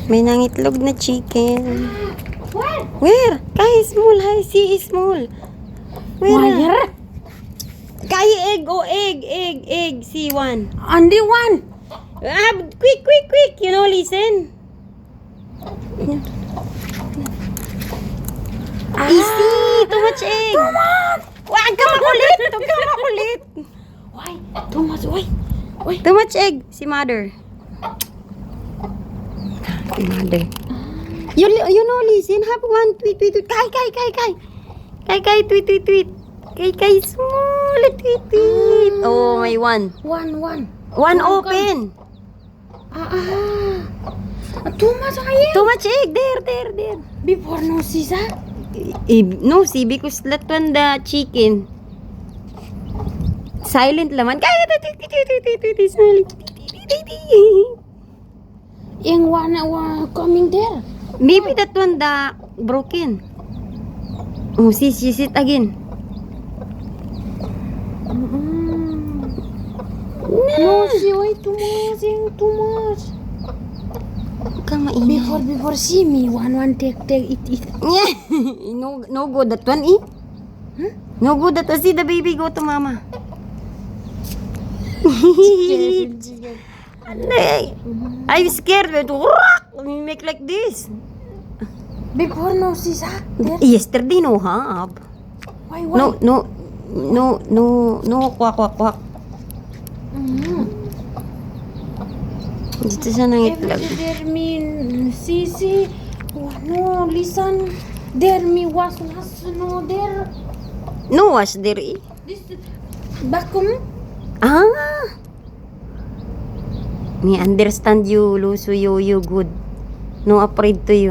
May nangitlog na chicken. Where? Where? Kay small, hi, see small. Where? Kay egg, oh egg, see one. Only one. Quick, you know, listen. Easy, too much egg. Too much. Wag ka makulit. Why? Too much. Why? Too much egg, si mother. Si mother. You know, listen, have one tweet. Kay, tweet. Kay, small, tweet. Oh, may one. One open. Too much egg. Too much egg, there. Before no Caesar. No, see, because that one, the chicken. Silent laman. Kay, tweet, small. Yung one coming there. Maybe that one, the broken. Oh, see, it again. No, see, why too much. Huwag kang maingay. Before see me, one take it. Yeah. No good that one, eh? Huh? No good that one. See the baby go to mama. I'm scared. We make like this. Before no Caesar. Yesterday no have. Why? No, kwak. Dito siya nangitlog. There me see. No, listen. There me was no there. No wash there, eh? This vacuum. Me understand you, Luso, you good. No afraid to you.